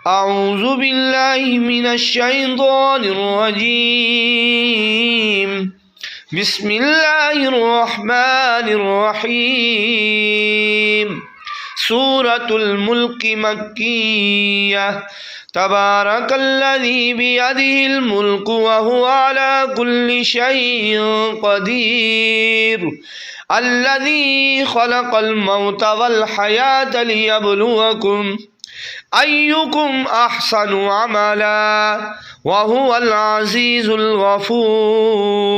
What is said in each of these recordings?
أعوذ بالله من الشيطان الرجيم. بسم الله الرحمن الرحيم. سورة الملك مكية. تبارك الذي بيده الملك وهو على كل شيء قدير. الذي خلق الموت والحياة ليبلوكم أيكم أحسن عملا وهو العزيز الغفور.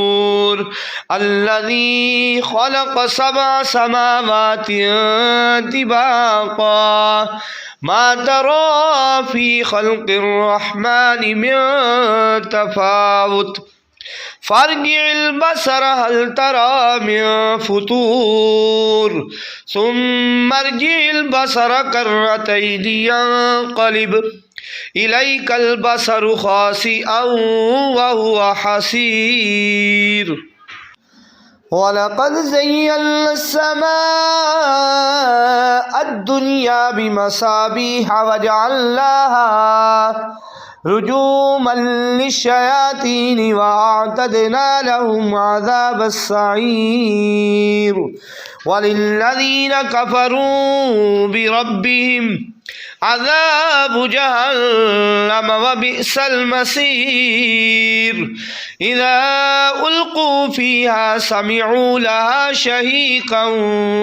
الذي خلق 7 سماوات طباقا ما ترى في خلق الرحمن من تفاوت فارجع البصر هل ترى من فطور ثم ارجع البصر كرتين ينقلب إليك البصر خاسئا وهو حسير. ولقد زينا السماء الدنيا بمصابيح وجعلناها رجوما للشياطين وأعتدنا لهم عذاب السعير. وللذين كفروا بربهم عذاب جهنم وبئس المصير. إذا ألقوا فيها سمعوا لها شهيقا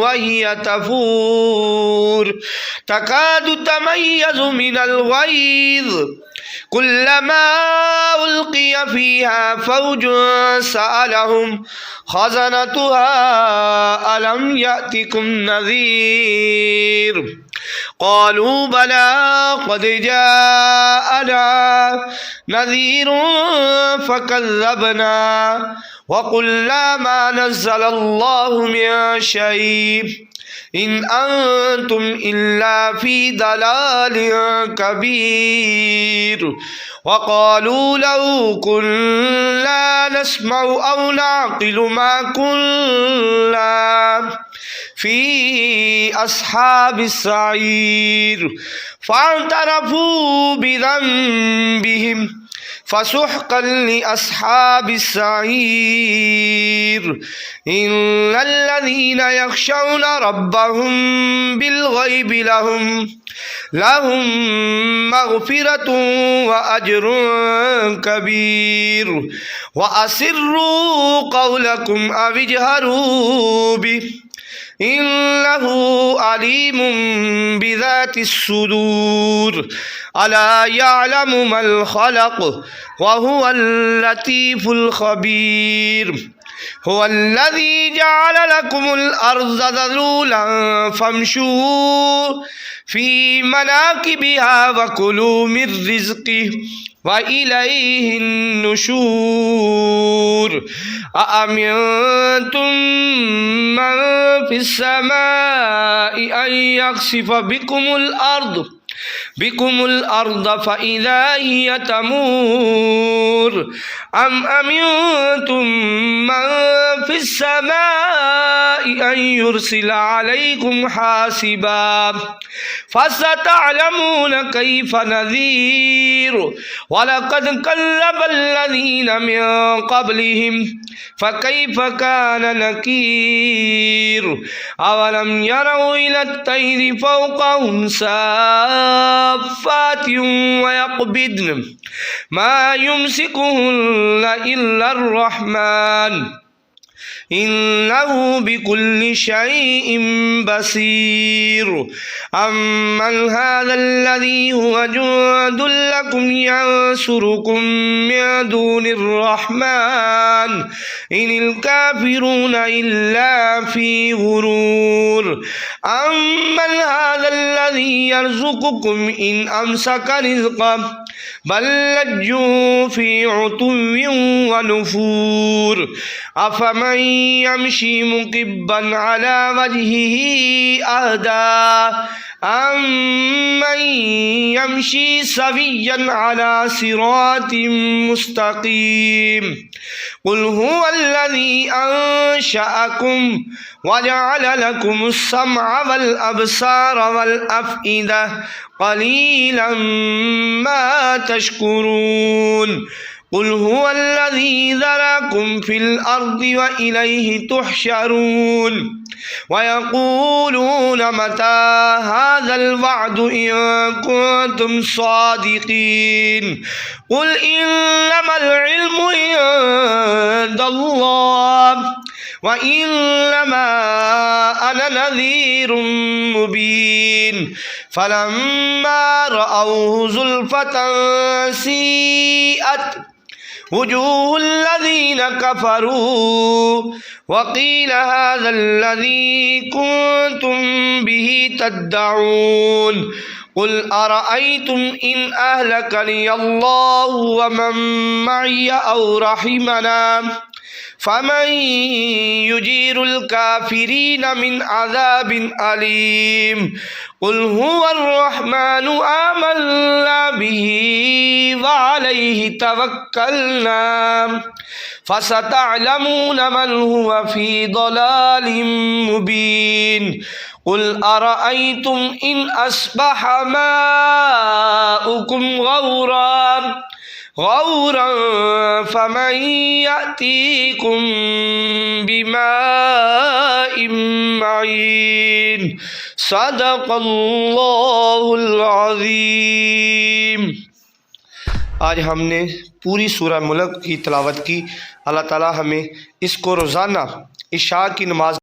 وهي تفور تكاد تميز من الغيظ كلما ألقي فيها فوج سألهم خزنتها ألم يأتكم نذير قالوا بلى قد جاءنا نذير فكذبنا وقلنا ما نزل الله من شيء إن أنتم إلا في ضلال كبير. وقالوا لو كنا نسمع أو نعقل ما كنا في أصحاب السعير فاعترفوا بذنبهم فسحقا لأصحاب السعير. إن الذين يخشون ربهم بالغيب لهم مغفرة وأجر كبير. وأسروا قولكم أو اجهروا به إنه عليم بذات الصدور. ألا يعلم من خلق وهو اللطيف الخبير. هو الذي جعل لكم الأرض ذلولا فامشوا في مناكبها وكلوا من رزقه وإليه النشور. أأمنتم من في السماء أن يخسف بكم الأرض فإذا هي تمور أم أمنتم من في السماء أن يرسل عليكم حاسبا فستعلمون كيف نذير. ولقد كذب الذين من قبلهم فكيف كان نكير. أولم يروا إلى الطير فوقهم صافات ويقبضن ما يمسكهن إلا الرحمن إنه بكل شيء بصير. أمن هذا الذي هو جند لكم ينصركم من دون الرحمن إن الكافرون إلا في غرور. أمن هذا الذي يرزقكم إن أمسك رزقه بل لجوا في عتو ونفور أفمن يمشي مكبا على وجهه أهدى أمن يمشي سويا على صراط مستقيم قل هو الذي أنشأكم وجعل لكم السمع والأبصار والأفئدة قليلا ما تشكرون قل هو الذي ذرأكم في الأرض وإليه تحشرون ويقولون متى هذا الوعد إن كنتم صادقين قل إنما العلم عند الله وإنما أنا نذير مبين فلما رأوه زلفة سيئت وجوه الذين كفروا وقيل هذا الذي كنتم به تدعون قل أرأيتم إن أهلكني الله ومن معي أو رحمنا فمن يجير الكافرين من عذاب أليم قل هو الرحمن آمنا به وعليه توكلنا فستعلمون من هو في ضلال مبين قل أرأيتم إن أصبح ماؤكم غورا فمن يأتيكم بماء معين صدق الله العظीम। आज हमने पूरी सूरह मुल्क की तिलावत की। अल्लाह ताला हमें इसको रोज़ाना इशा की नमाज